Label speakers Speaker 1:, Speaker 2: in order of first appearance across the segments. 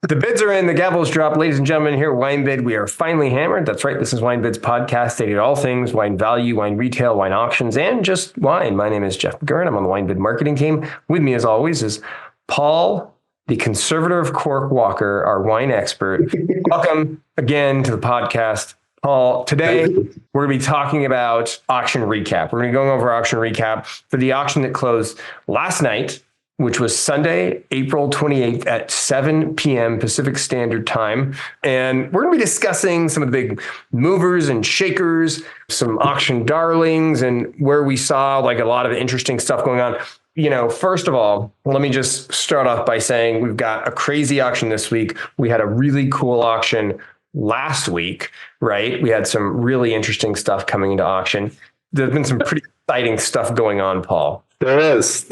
Speaker 1: The bids are in, the gavel's dropped. Ladies and gentlemen, here at WineBid, we are finally hammered. That's right. This is WineBid's podcast, dedicated to all things wine value, wine retail, wine auctions, and just wine. My name is Jeff McGurn. I'm on the WineBid marketing team. With me, as always, is Paul, the conservator of Cork Walker, our wine expert. Welcome again to the podcast. Paul, today we're going to be talking about auction recap. We're going to be going over auction recap for the auction that closed last night, which was Sunday, April 28th at 7 p.m. Pacific Standard Time. And we're going to be discussing some of the big movers and shakers, some auction darlings, and where we saw like a lot of interesting stuff going on. You know, first of all, let me just start off by saying we've got a crazy auction this week. We had a really cool auction last week, right? We had some really interesting stuff coming into auction. There's been some pretty exciting stuff going on, Paul.
Speaker 2: There is.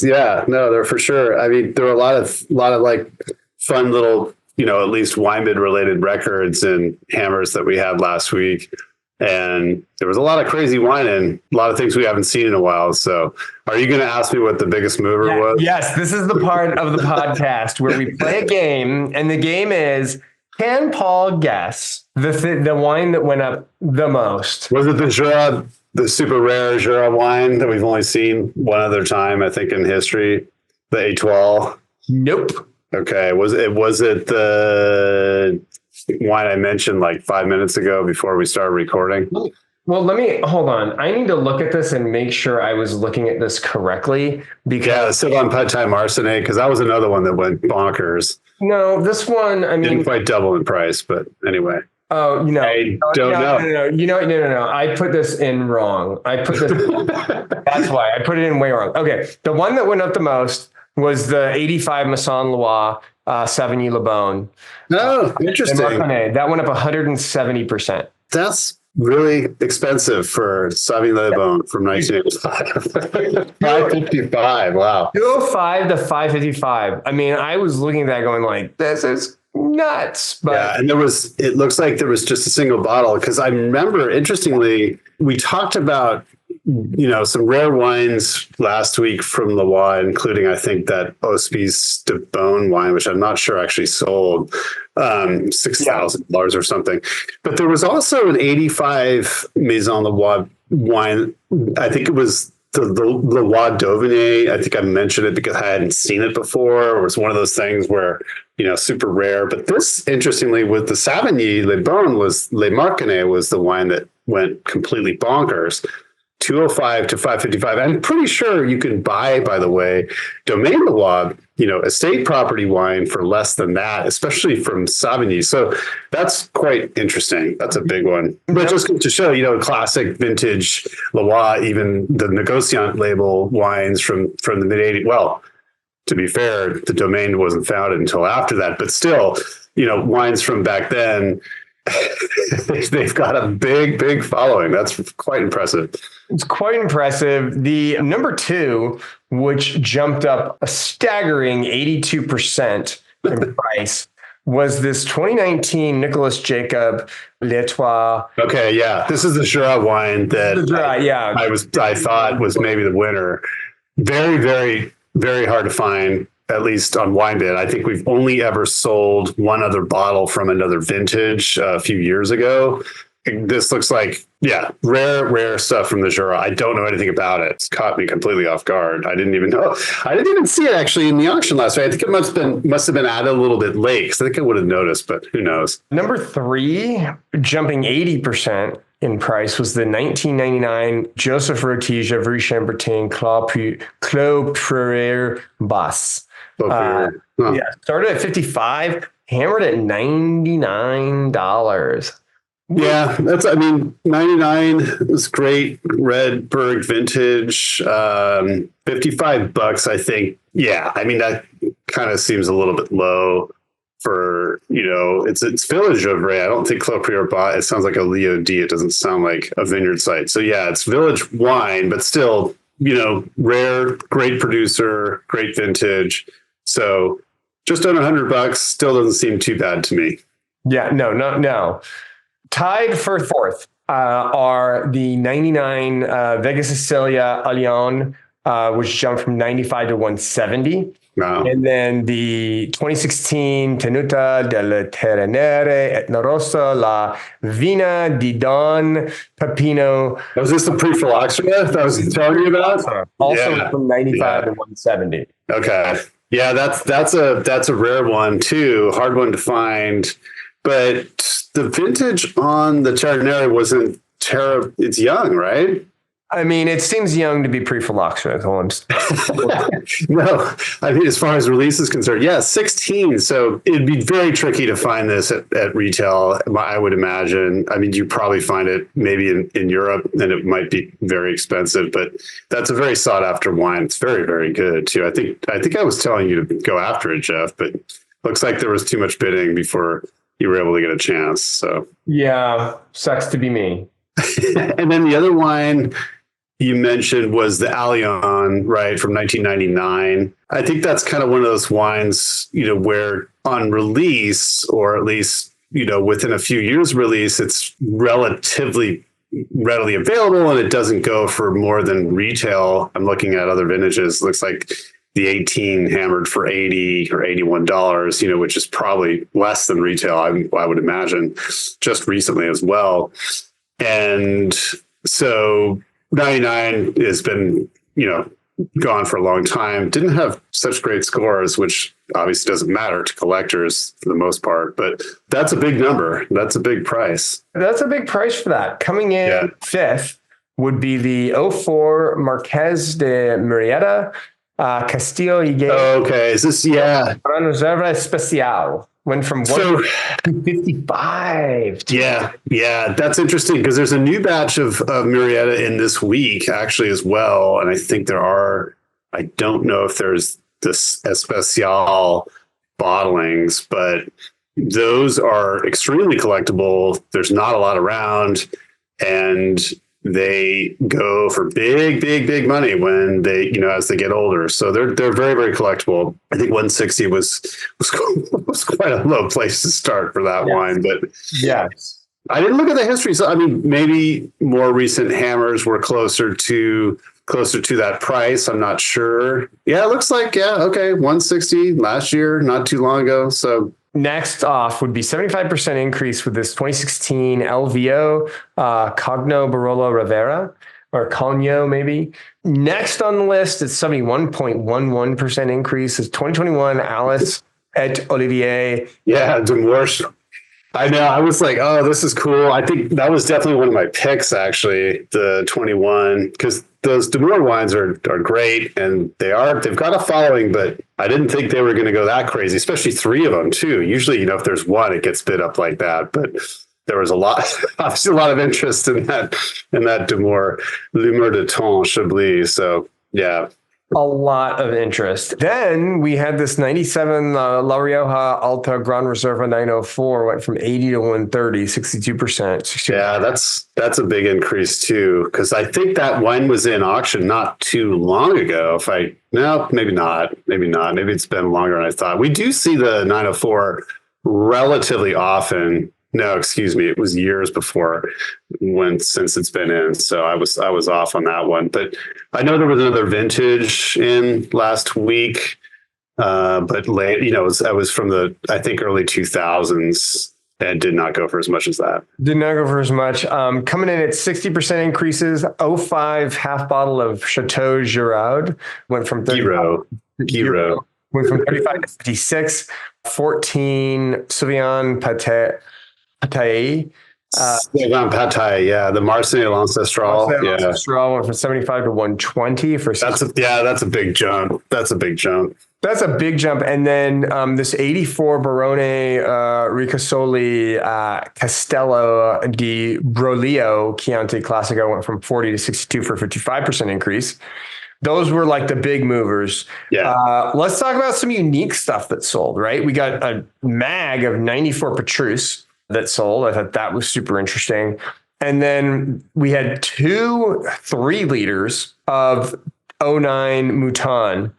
Speaker 2: Yeah, no, there for sure. I mean, there were a lot of like fun little, at least WineBid related records and hammers that we had last week. And there was a lot of crazy wine and a lot of things we haven't seen in a while. So are you going to ask me what the biggest mover was?
Speaker 1: Yes, this is the part of the podcast where we play a game, and the game is, can Paul guess the wine that went up the most?
Speaker 2: Was it the super rare Jura wine that we've only seen one other time, I think, in history? The Étoile?
Speaker 1: Nope.
Speaker 2: Okay. Was it the wine I mentioned like 5 minutes ago before we started recording?
Speaker 1: Well, hold on. I need to look at this and make sure I was looking at this correctly.
Speaker 2: Because Sylvain Petit Marsannay, because that was another one that went bonkers.
Speaker 1: No, this one, I mean,
Speaker 2: didn't quite double in price, but anyway.
Speaker 1: Oh,
Speaker 2: I don't know.
Speaker 1: No. I put this in wrong. That's why I put it in way wrong. Okay. The one that went up the most was the 85 Maison Loire, Savigny Beaune.
Speaker 2: Oh, interesting.
Speaker 1: Marconnets. That went up 170%.
Speaker 2: That's really expensive for Savigny Beaune from 1985. 555. Wow.
Speaker 1: 205 to 555. I mean, I was looking at that going like, this is nuts. But
Speaker 2: yeah, and it looks like there was just a single bottle, because I remember, interestingly, we talked about some rare wines last week from Leroy, including, I think, that Hospice de Beaune wine, which I'm not sure actually sold $6,000 or something. But there was also an 85 Maison Leroy wine. I think it was the Leroy Dauphiné. I think I mentioned it because I hadn't seen it before. It was one of those things where, super rare. But this, interestingly, with the Savigny Beaune, was Le Marconnets was the wine that went completely bonkers. 205 to 555. I'm pretty sure you can buy, by the way, Domaine Leroy, estate property wine for less than that, especially from Savigny. So that's quite interesting. That's a big one. But just to show, classic vintage Leroy, even the Negociant label wines from the mid 80s. Well, to be fair, the Domaine wasn't founded until after that, but still, wines from back then, they've got a big following. That's quite impressive.
Speaker 1: It's quite impressive. The number two, which jumped up a staggering 82% in price, was this 2019 Nicolas Jacob L'Etoile.
Speaker 2: Okay, yeah. This is the Jura wine that I thought was maybe the winner. Very, very, very hard to find, at least on WineBid. I think we've only ever sold one other bottle from another vintage a few years ago. This looks like, rare stuff from the Jura. I don't know anything about it. It's caught me completely off guard. I didn't even see it actually in the auction last night. I think it must have been added a little bit late, because I think I would have noticed, but who knows.
Speaker 1: Number three, jumping 80% in price, was the 1999 Joseph Rotija Vru Chambertin Clos Prairie Basse. Started at 55, hammered at $99.
Speaker 2: Yeah, 99 is great. Red Berg vintage, $55, I think. Yeah, that kind of seems a little bit low for, it's Village of Ray. I don't think Clos Prairie Basse, it sounds like a Leo D. It doesn't sound like a vineyard site. So yeah, it's village wine, but still, rare, great producer, great vintage. So just under $100 still doesn't seem too bad to me.
Speaker 1: Yeah, no. Tied for fourth are the 99 Vega Sicilia Allione, which jumped from 95 to 170.
Speaker 2: Wow.
Speaker 1: And then the 2016 Tenuta del Terenere Etnarossa La Vina di Don Peppino.
Speaker 2: Was this the pre-phylloxera that I was telling you about?
Speaker 1: Also
Speaker 2: Yeah.
Speaker 1: from 95
Speaker 2: Yeah.
Speaker 1: to 170.
Speaker 2: Okay. Yeah, that's a rare one too. Hard one to find. But the vintage on the Chardonnay wasn't terrible. It's young, right?
Speaker 1: I mean, it seems young to be pre-phylloxera.
Speaker 2: No, I mean, as far as release is concerned, yeah, 16. So it'd be very tricky to find this at retail, I would imagine. I mean, you probably find it maybe in Europe, and it might be very expensive, but that's a very sought after wine. It's very, very good too. I think I was telling you to go after it, Jeff, but looks like there was too much bidding before you were able to get a chance. So
Speaker 1: yeah, sucks to be me.
Speaker 2: And then the other wine you mentioned was the Allion, right, from 1999. I think that's kind of one of those wines, where on release, or at least, within a few years release, it's relatively readily available and it doesn't go for more than retail. I'm looking at other vintages. Looks like the 18 hammered for $80 or $81, which is probably less than retail, I would imagine, just recently as well. And so 99 has been, gone for a long time. Didn't have such great scores, which obviously doesn't matter to collectors for the most part, but that's a big number. That's a big price.
Speaker 1: That's a big price for that. Coming in fifth would be the 04 Marqués de Murrieta, Castillo Higuera.
Speaker 2: Oh, okay. Is this, yeah.
Speaker 1: Gran Reserva Especial. Went from 155.
Speaker 2: Yeah, that's interesting because there's a new batch of Murrieta in this week actually as well, and I think I don't know if there's this Especial bottlings, but those are extremely collectible. There's not a lot around, and they go for big money when they, as they get older. So they're very, very collectible. I think 160 was quite a low place to start for that wine, but
Speaker 1: yes,
Speaker 2: I didn't look at the history. So I mean, maybe more recent hammers were closer to that price. I'm not sure. Yeah, it looks like, okay, 160 last year, not too long ago. So
Speaker 1: next off would be 75% increase with this 2016 LVO Cogno Barolo Rivera, or Cogno maybe. Next on the list is 71.11% increase is 2021 Alice et Olivier.
Speaker 2: Yeah, Demorge. I know. I was like, oh, this is cool. I think that was definitely one of my picks, actually, the 21, because those Demore wines are great, and they've got a following, but I didn't think they were going to go that crazy, especially three of them too. Usually, if there's one, it gets bid up like that, but there was obviously a lot of interest in that Demore L'Humeur de Ton Chablis. So yeah.
Speaker 1: A lot of interest. Then we had this 97 La Rioja Alta Gran Reserva 904 went from 80 to 130, 62%.
Speaker 2: Yeah, that's a big increase too, because I think that wine was in auction not too long ago. Maybe not. Maybe it's been longer than I thought. We do see the 904 relatively often. No, excuse me. It was years before since it's been in. So I was off on that one. But I know there was another vintage in last week. But late, I was from the, I think, early 2000s and did not go for as much as that.
Speaker 1: Did not go for as much. Coming in at 60% increases, 05 half bottle of Château Girard went from 35.
Speaker 2: Giro.
Speaker 1: Went from 35 to 56. 14 Sauvignon Pâté.
Speaker 2: Sauvignon Pâté, yeah, the Marsannay L'Ancestral.
Speaker 1: L'Ancestral went from 75 to 120 for.
Speaker 2: That's a big jump. That's a big jump.
Speaker 1: And then this 84 Barone Ricasoli Castello di Broglio Chianti Classico went from 40 to 62 for 55% increase. Those were like the big movers.
Speaker 2: Yeah.
Speaker 1: Let's talk about some unique stuff that sold, right? We got a mag of 94 Petrus that sold. I thought that was super interesting. And then we had 2 3-liters of 09 Mouton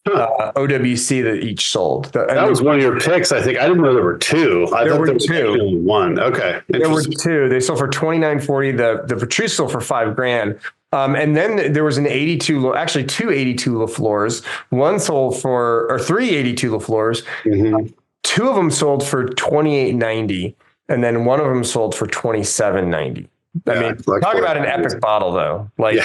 Speaker 1: OWC that each sold.
Speaker 2: That was one of your picks, I think. I didn't know there were 2. I thought there were 2. One. Okay.
Speaker 1: There were 2. They sold for $29.40. The Petrus sold for $5,000. And then there was an 82, actually two 82 Lafleurs. One sold for, or three 82 Lafleurs.
Speaker 2: Mm-hmm.
Speaker 1: Two of them sold for $28.90, and then one of them sold for $27.90. I mean, talk about an epic bottle, though. Like,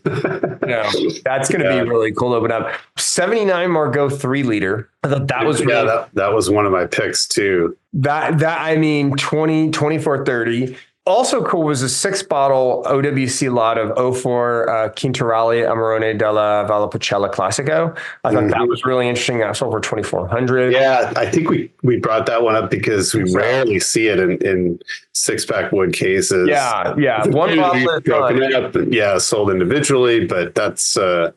Speaker 1: that's going to be really cool to open up. 79 Margaux 3 liter. I thought that was really,
Speaker 2: that was one of my picks too.
Speaker 1: I mean, 2430. Also cool was a 6-bottle OWC lot of 04 Quintarale Amarone della Valpolicella Classico. I thought that was really interesting. That sold for 2400.
Speaker 2: Yeah, I think we brought that one up because we rarely see it in 6-pack wood cases.
Speaker 1: Yeah. One bottle
Speaker 2: broken up, sold individually, but that's a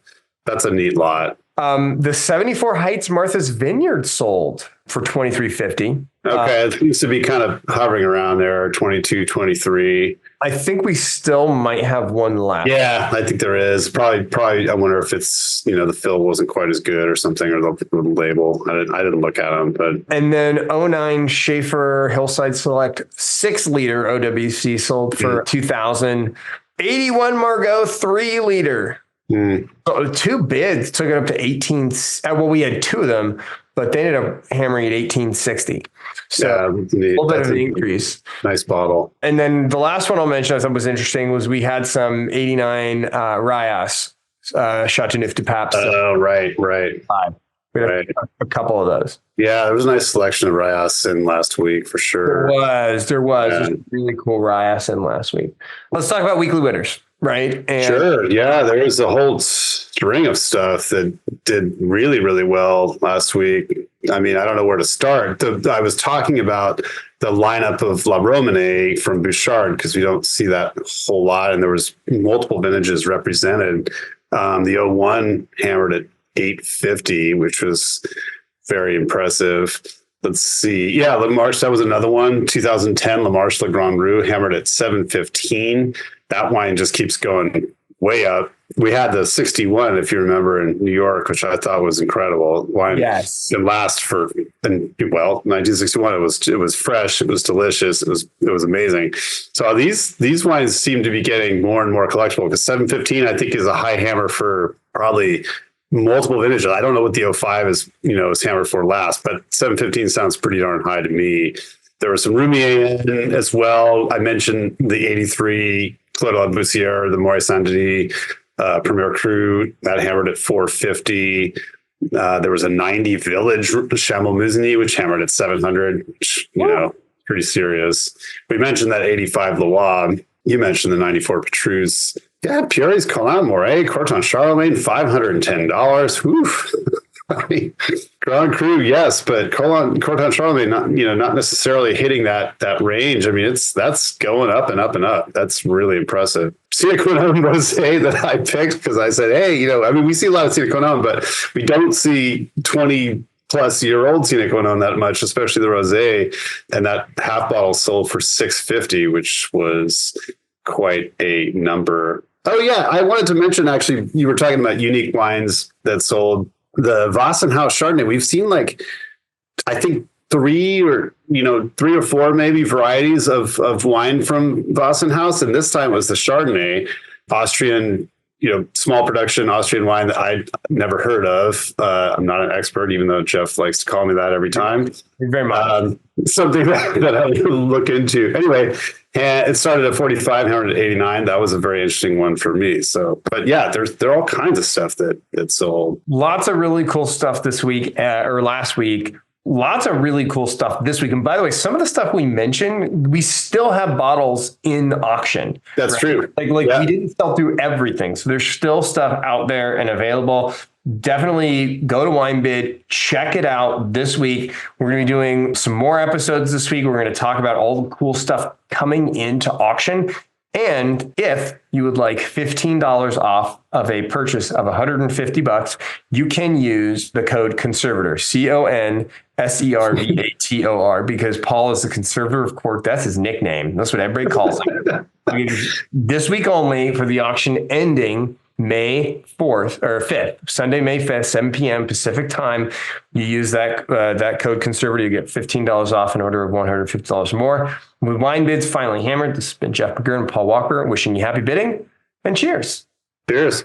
Speaker 2: neat lot.
Speaker 1: The 74 Heights Martha's Vineyard sold for $23.50.
Speaker 2: Okay, it seems to be kind of hovering around there, 22, 23.
Speaker 1: I think we still might have one left.
Speaker 2: Yeah, I think there is. Probably. I wonder if it's, the fill wasn't quite as good or something, or the label. I didn't look at them, but.
Speaker 1: And then 09 Schaefer Hillside Select 6 liter OWC sold for $2,000. 81 Margaux 3 liter. So 2 bids took it up to 18. Well, we had 2 of them, but they ended up hammering at 1860. So a little bit of an increase.
Speaker 2: Nice bottle.
Speaker 1: And then the last one I'll mention I thought was interesting was we had some 89 Rayas Chateauneuf du Pape.
Speaker 2: Oh, right.
Speaker 1: We had a couple of those.
Speaker 2: Yeah, there was a nice selection of Rayas in last week for sure.
Speaker 1: There was. There's a really cool Rayas in last week. Let's talk about weekly winners. Right. And
Speaker 2: sure. Yeah. There was a whole string of stuff that did really, really well last week. I mean, I don't know where to start. I was talking about the lineup of La Romanée from Bouchard because we don't see that whole lot. And there was multiple vintages represented. The 01 hammered at 850, which was very impressive. Let's see. Yeah, La Marche, that was another one. 2010, La Marche Le Grand Roux hammered at 715. That wine just keeps going way up. We had the 61, if you remember, in New York, which I thought was incredible. Wine it lasts for 1961. It was fresh. It was delicious. It was amazing. So these wines seem to be getting more and more collectible because 715, I think, is a high hammer for probably multiple vintages. I don't know what the 05 is hammered for last, but 715 sounds pretty darn high to me. There was some Roumier in as well. I mentioned the 83 Clos de la Bussière, the Moët Saint-Denis Premier Cru, that hammered at 450. There was a 90 Village Chamel Musigny, which hammered at 700, which, pretty serious. We mentioned that 85 Loire. You mentioned the 94 Petrus. Yeah, Pierre's Colin Moret, Corton Charlemagne, $510. Oof. I mean, Grand Cru, yes, but Corton Charlemagne, not necessarily hitting that range. I mean, that's going up and up and up. That's really impressive. Cinequinone Rosé that I picked because I said, hey, we see a lot of Cinequinone, but we don't see 20-plus-year-old Cinequinone that much, especially the Rosé. And that half bottle sold for $650, which was quite a number. Oh yeah, I wanted to mention, actually, you were talking about unique wines that sold. The Wassenhaus Chardonnay, we've seen I think three or four maybe varieties of wine from Wassenhaus, and this time it was the Chardonnay, Austrian, small production Austrian wine that I'd never heard of. I'm not an expert, even though Jeff likes to call me that every time.
Speaker 1: Very much.
Speaker 2: Something that I would look into. Anyway, and it started at 45, hammered at 89. That was a very interesting one for me. So, but yeah, there are all kinds of stuff that sold.
Speaker 1: Lots of really cool stuff this week or last week. Lots of really cool stuff this week. And by the way, some of the stuff we mentioned, we still have bottles in auction.
Speaker 2: That's true.
Speaker 1: We didn't sell through everything. So there's still stuff out there and available. Definitely go to WineBid, check it out this week. We're going to be doing some more episodes this week. We're going to talk about all the cool stuff coming into auction. And if you would like $15 off of a purchase of $150, you can use the code CONSERVATOR, CONSERVATOR, because Paul is the conservator of cork. That's his nickname. That's what everybody calls him. This week only for the auction ending May 4th or 5th, Sunday, May 5th, 7 p.m. Pacific time. You use that code CONSERVATOR, you get $15 off an order of $150 more. With WineBid's finally hammered, this has been Jeff McGurn and Paul Walker wishing you happy bidding and cheers.
Speaker 2: Cheers.